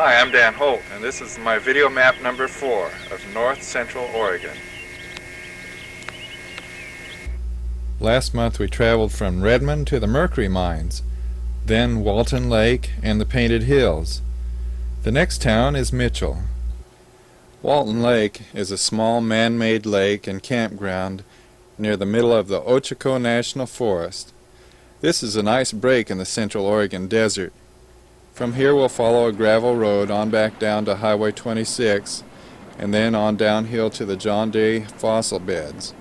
Hi, I'm Dan Holt, and this is my video map number 4 of North Central Oregon. Last month we traveled from Redmond to the Mercury Mines, then Walton Lake and the Painted Hills. The next town is Mitchell. Walton Lake is a small man-made lake and campground near the middle of the Ochoco National Forest. This is a nice break in the Central Oregon desert. From here we'll follow a gravel road on back down to Highway 26 and then on downhill to the John Day fossil beds.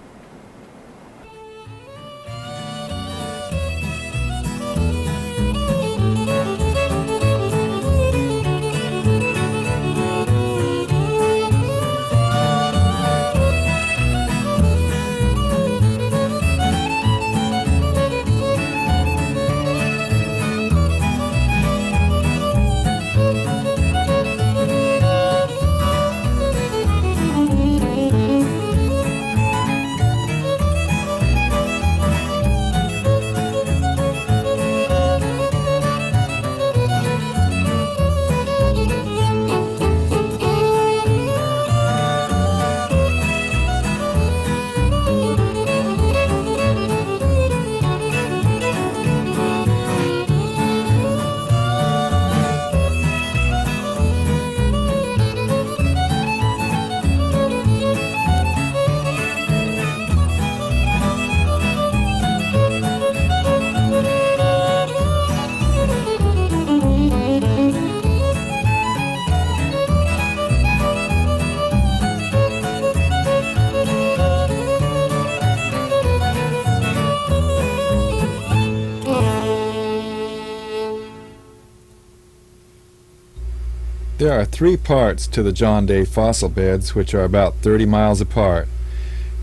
There are 3 parts to the John Day fossil beds, which are about 30 miles apart.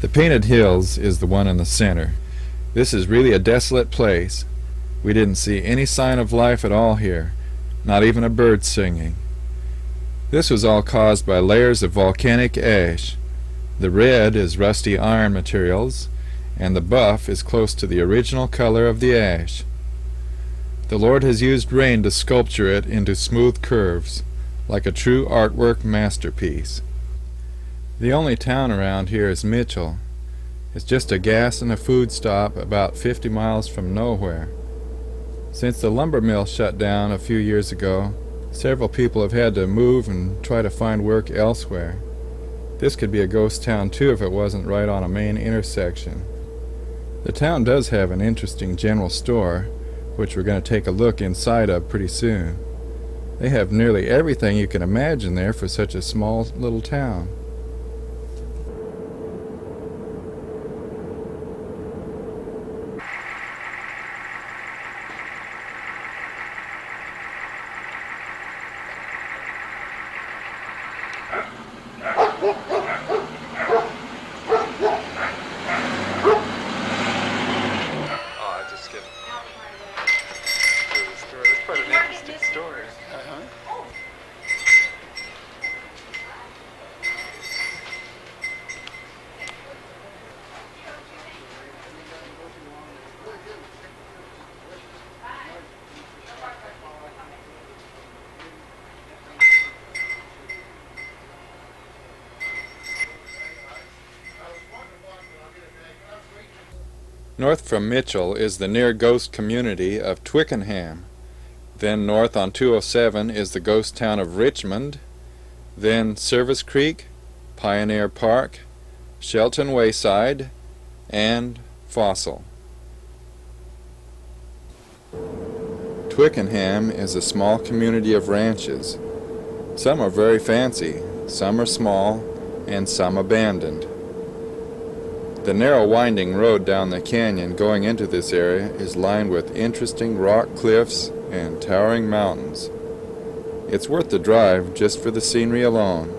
The Painted Hills is the one in the center. This is really a desolate place. We didn't see any sign of life at all here, not even a bird singing. This was all caused by layers of volcanic ash. The red is rusty iron materials, and the buff is close to the original color of the ash. The Lord has used rain to sculpture it into smooth curves, like a true artwork masterpiece. The only town around here is Mitchell. It's just a gas and a food stop about 50 miles from nowhere. Since the lumber mill shut down a few years ago, several people have had to move and try to find work elsewhere. This could be a ghost town too if it wasn't right on a main intersection. The town does have an interesting general store, which we're going to take a look inside of pretty soon. They have nearly everything you can imagine there for such a small little town. North from Mitchell is the near ghost community of Twickenham. Then north on 207 is the ghost town of Richmond. Then Service Creek, Pioneer Park, Shelton Wayside, and Fossil. Twickenham is a small community of ranches. Some are very fancy, some are small, and some abandoned. The narrow winding road down the canyon going into this area is lined with interesting rock cliffs and towering mountains. It's worth the drive just for the scenery alone.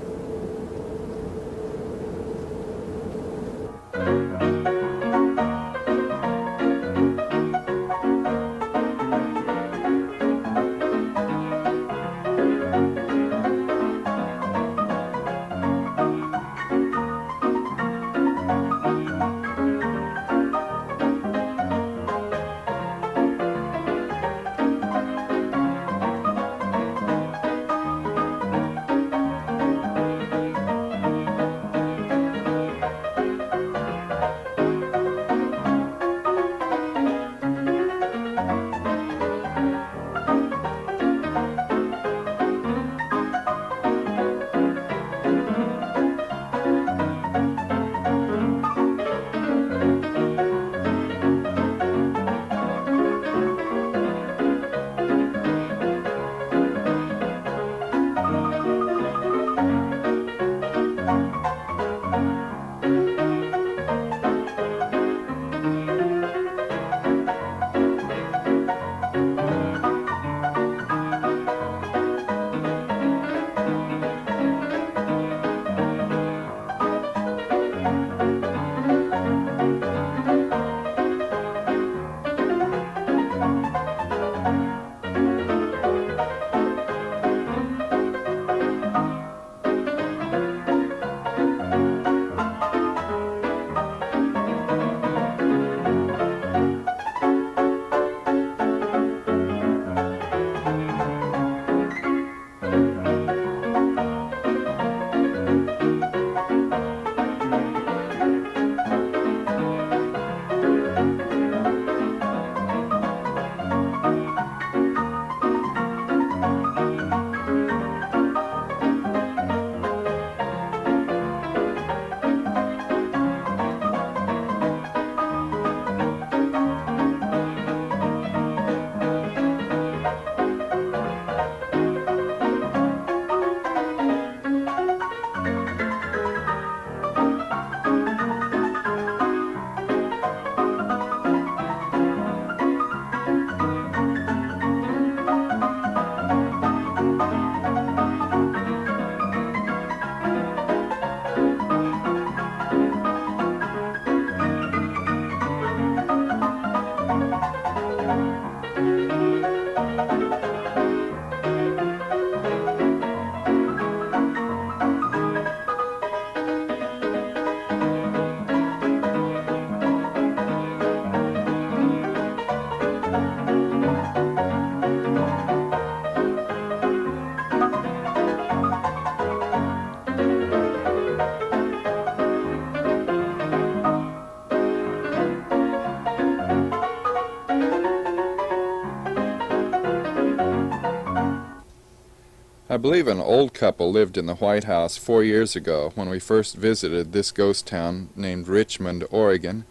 I believe an old couple lived in the White House 4 years ago when we first visited this ghost town named Richmond, Oregon.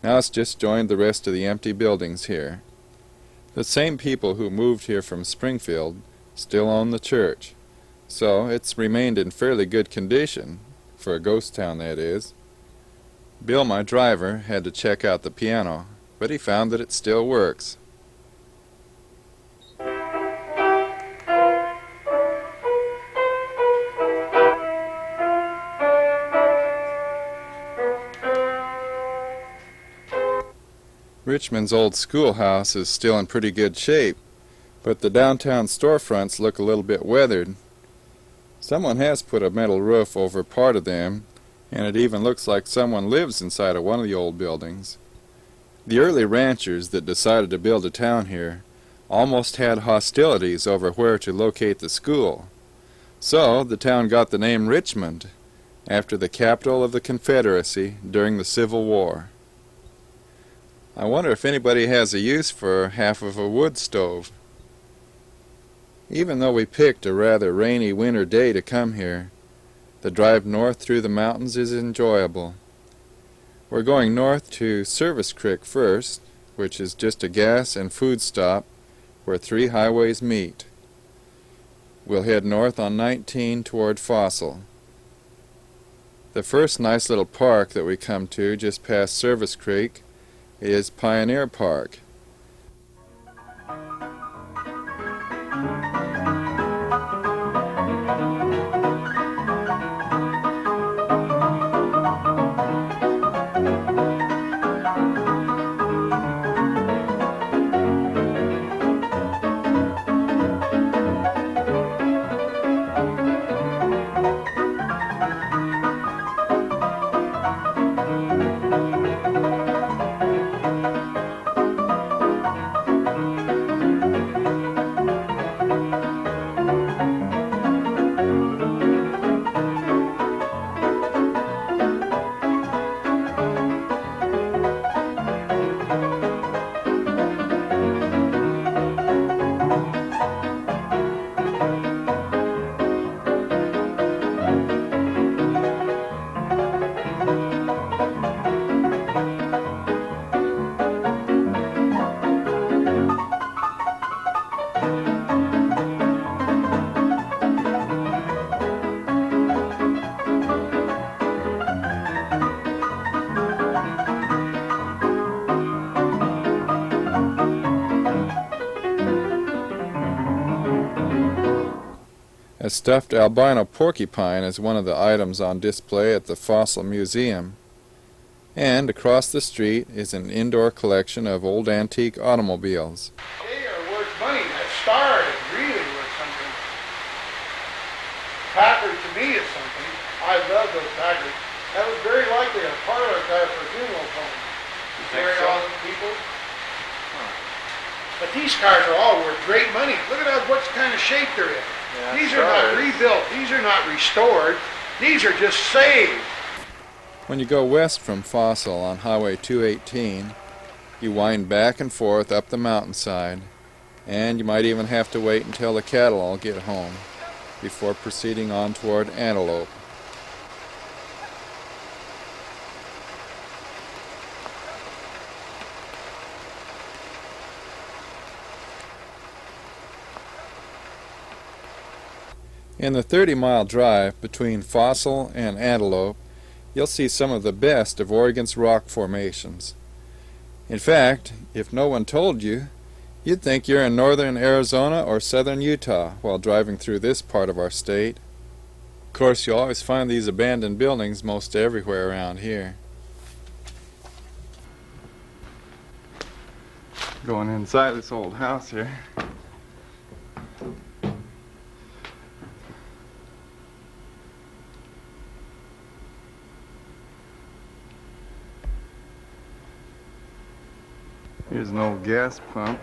Now it's just joined the rest of the empty buildings here. The same people who moved here from Springfield still own the church, so it's remained in fairly good condition, for a ghost town that is. Bill, my driver, had to check out the piano, but he found that it still works. Richmond's old schoolhouse is still in pretty good shape, but the downtown storefronts look a little bit weathered. Someone has put a metal roof over part of them, and it even looks like someone lives inside of one of the old buildings. The early ranchers that decided to build a town here almost had hostilities over where to locate the school. So the town got the name Richmond, after the capital of the Confederacy during the Civil War. I wonder if anybody has a use for half of a wood stove. Even though we picked a rather rainy winter day to come here, the drive north through the mountains is enjoyable. We're going north to Service Creek first, which is just a gas and food stop where 3 highways meet. We'll head north on 19 toward Fossil. The first nice little park that we come to just past Service Creek is Pioneer Park. A stuffed albino porcupine is one of the items on display at the Fossil Museum, and across the street is an indoor collection of old antique automobiles. They are worth money. That star is really worth something. Packard to me is something. I love those Packards. That was very likely a parlor car for a funeral home. To carry all the people. But these cars are all worth great money. Look at what kind of shape they're in. Yeah, these are not rebuilt. These are not restored. These are just saved. When you go west from Fossil on Highway 218, you wind back and forth up the mountainside, and you might even have to wait until the cattle all get home before proceeding on toward Antelope. In the 30-mile drive between Fossil and Antelope, you'll see some of the best of Oregon's rock formations. In fact, if no one told you, you'd think you're in northern Arizona or southern Utah while driving through this part of our state. Of course, you'll always find these abandoned buildings most everywhere around here. Going inside this old house here. Here's an old gas pump.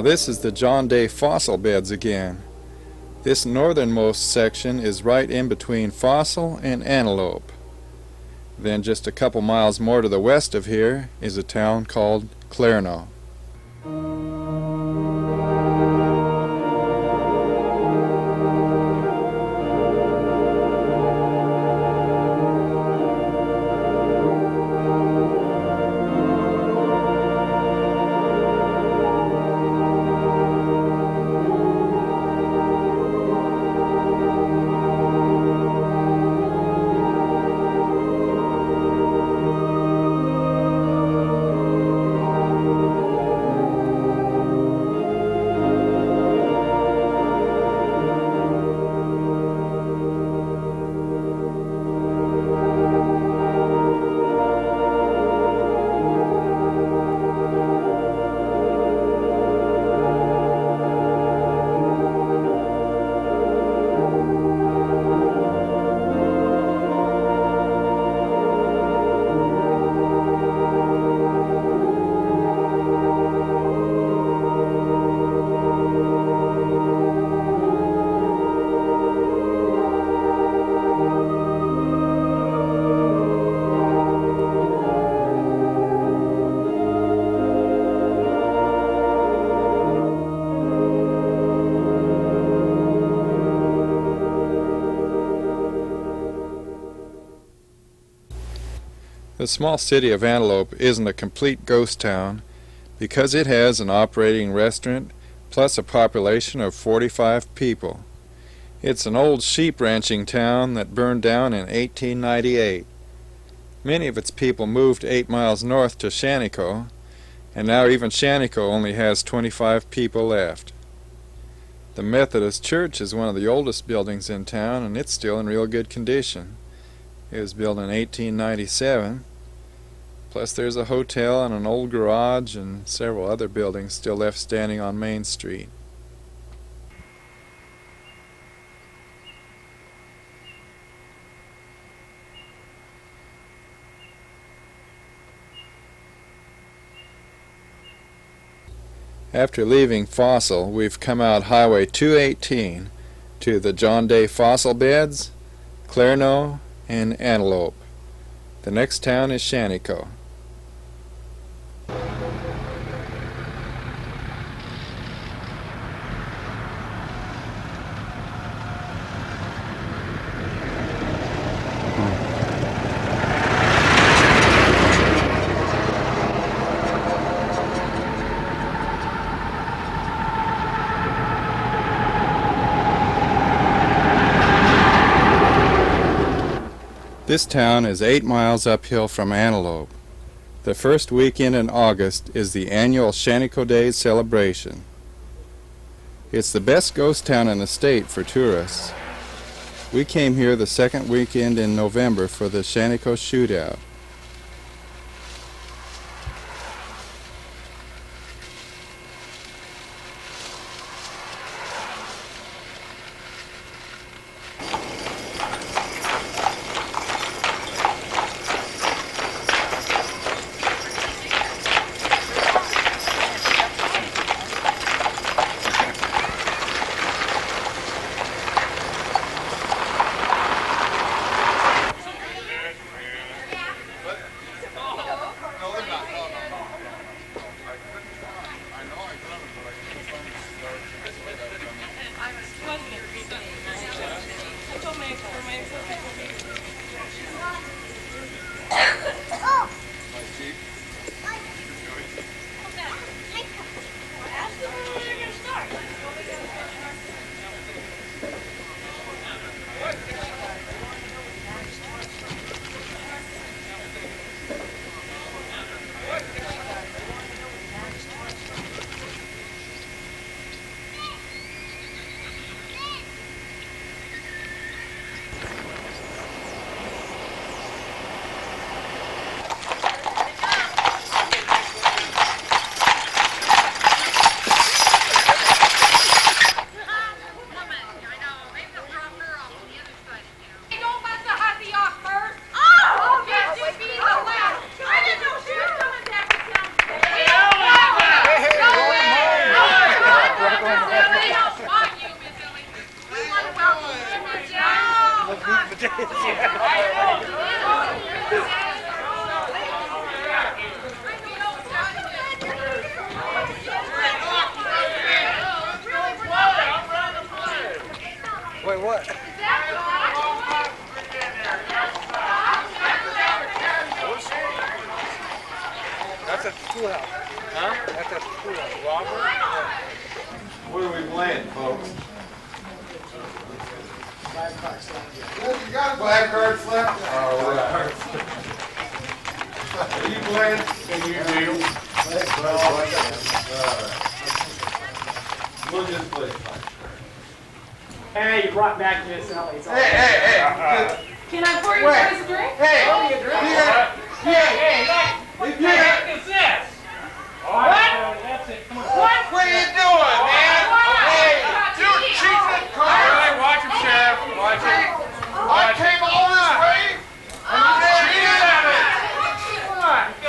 Now this is the John Day fossil beds again. This northernmost section is right in between Fossil and Antelope. Then just a couple miles more to the west of here is a town called Clarno. The small city of Antelope isn't a complete ghost town because it has an operating restaurant plus a population of 45 people. It's an old sheep ranching town that burned down in 1898. Many of its people moved 8 miles north to Shaniko, and now even Shaniko only has 25 people left. The Methodist Church is one of the oldest buildings in town, and it's still in real good condition. It was built in 1897. Plus there's a hotel and an old garage and several other buildings still left standing on Main Street. After leaving Fossil, we've come out Highway 218 to the John Day fossil beds, Clarno, and Antelope. The next town is Shaniko. This town is 8 miles uphill from Antelope. The first weekend in August is the annual Shaniko Days celebration. It's the best ghost town in the state for tourists. We came here the second weekend in November for the Shaniko Shootout. Wait, what? That's at the schoolhouse. Huh? That's at the schoolhouse. What are we playing, folks? You got black cards left? Are you playing? We'll just play. Hey, you brought back this. Hey, Can I pour you guys a drink? Hey, what the heck is this? What? That's it. Come on. What? what are you doing, man? Hey, you're cheating cards. Watch him, Sheriff. Watch him. I came all this way. Oh,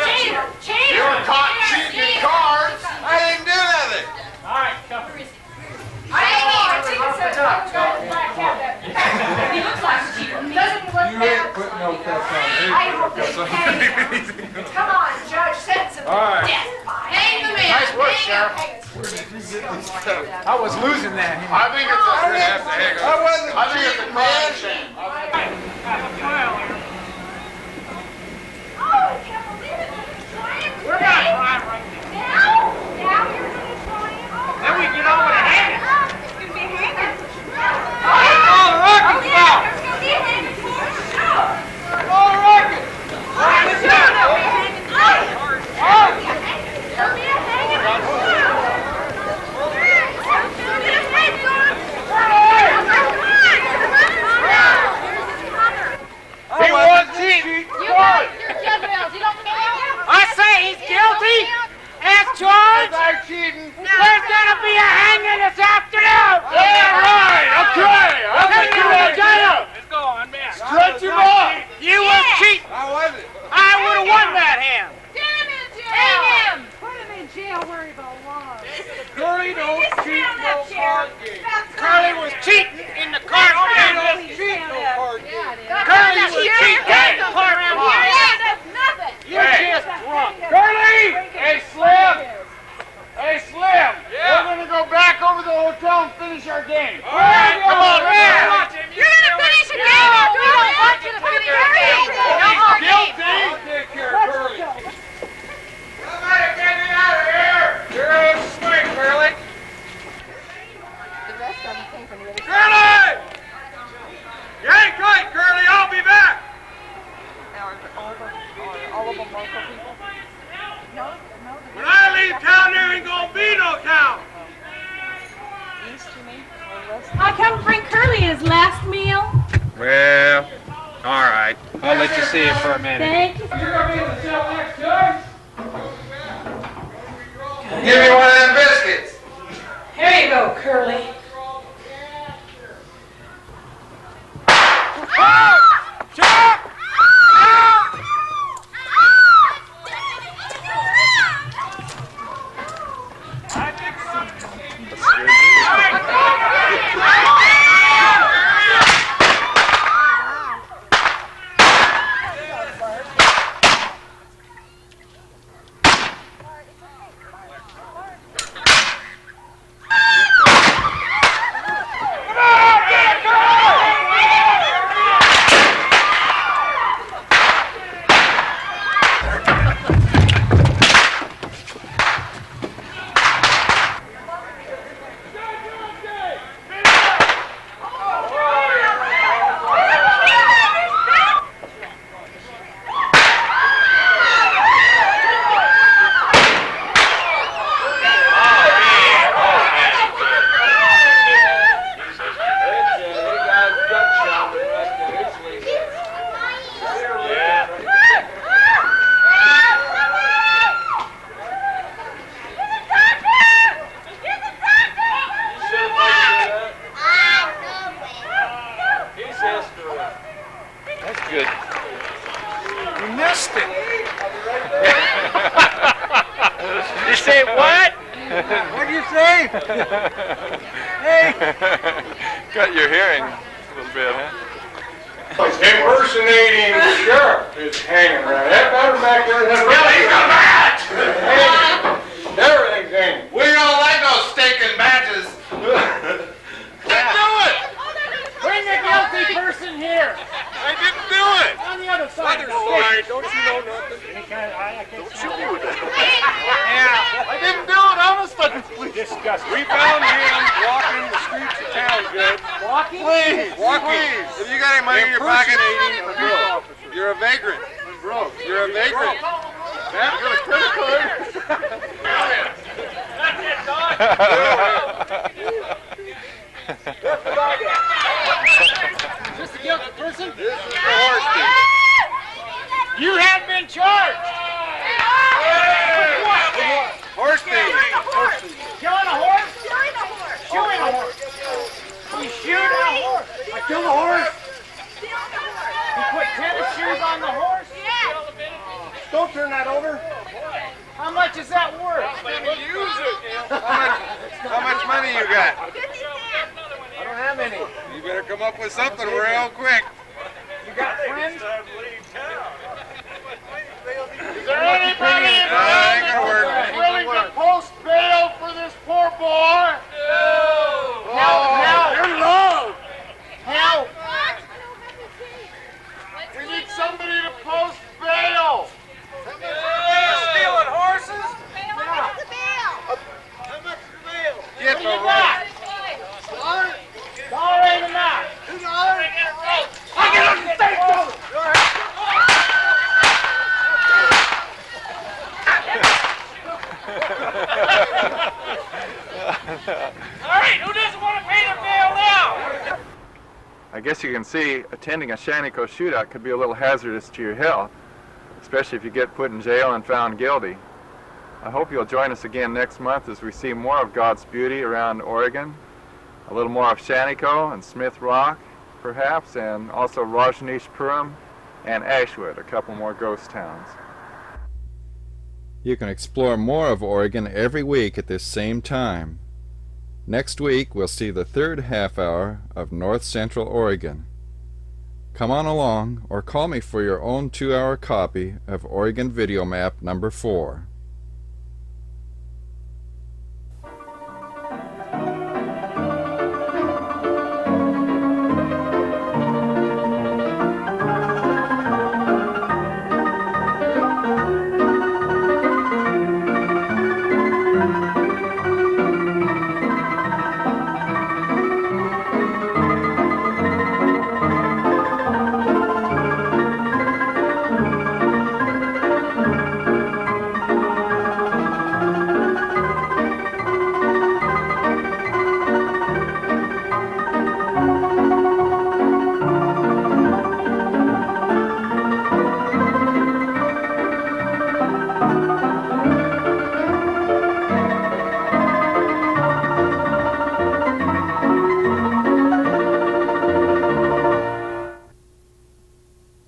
Cheater. cheater! You're caught cheating cards. I didn't do nothing. All right, come. I think it's a black cat. He looks like a cheater. He doesn't look bad. Put no cuts on. I hope they hang him. Come on, Judge, sentence him to right. death. Hang the man. Nice work, Hang him. I was losing that. I think it's a have to hang I wasn't I think it's a cheating, crime man. shame. Oh, I can't believe it. We're not crying right now. Now you're going to try it. Then we get over to hanging. It's going to be hanging. Oh, look, Oh, it's yeah, up. there's going to be a hanging for sure. All right. I'm sure there'll be a hanging for sure. There'll be a hanging for sure. He was cheating. You're juveniles. You don't care. I say he's guilty as charged. I'm cheating. There's gonna be a hanging this afternoon. Yeah, right. Okay. I'll take you to jail. Let's go on, man. Stretch him up. You was cheating. How was it? I would have won that hand. Get him in jail. Hang him. Put him in jail, worry about laws. Curly don't cheat Stand no up, Sheriff. card game. That's Curly right. was cheating in the card game. Please Cheat stand no up. card Yeah, game. it is. Curly was cheating in the card Yeah, game. that's nothing. You're just drunk. Curly! Hey, Slim! Hey, Slim! We're going to go back over to the hotel and finish our game. All right, come on, man. You're going to finish a game after we don't want you to finish your game. No more games. Guilty! Take care of Curly. Somebody get me out of here! You're on swing, Curly. The rest of them came from the other Curly! You ain't right, Curly. I'll be back. Now, all of them local people? No, no. When I leave town, there ain't gonna be no town. East, you mean? Or west? I come bring Curly his last meal. Well, all right. I'll let you see it for a minute. Thank you. You're gonna be in the cell next judge. Give me one of them biscuits. Here you go, Curly. Chuck! You say what? What'd you say? Hey. Got your hearing a little bit, huh? Impersonating the sheriff is hanging around. That matter back there has really got a badge! Everything's hanging. We don't like those stinking badges. Didn't do it. Bring the guilty person here. I didn't do it. On the other side. Don't you know nothing? Don't shoot me with that. Yeah. I didn't do it, honest. Disgusting. We found him walking the streets of town, good. Walking? Please, please. If you got any money in your pocket, you're a vagrant. You're a vagrant. Yeah, you got a credit card. That's it, Don. Is this the guilty person? This is the horse thief. You have been charged. Horse thief. Killing a horse? Shooting a horse. You shoot a horse. I killed a horse. You put tennis shoes on the horse? Don't turn that over. How much is that worth? Use it. How much money you got? I don't have any. You better come up with something real quick. You got friends? Is there anybody in town willing to post bail for this poor boy? No. Help. You're low. Help. We need somebody to post bail. Stealing horses? Yeah. How much is bail? Get What the you got? rope. $1 ain't enough. I get a steak. All right, who doesn't want to pay the bail now? I guess you can see attending a Shaniko shootout could be a little hazardous to your health, especially if you get put in jail and found guilty. I hope you'll join us again next month as we see more of God's beauty around Oregon, a little more of Shaniko and Smith Rock, perhaps, and also Rajneeshpuram and Ashwood, a couple more ghost towns. You can explore more of Oregon every week at this same time. Next week, we'll see the third half hour of North Central Oregon. Come on along or call me for your own 2-hour copy of Oregon Video Map number 4.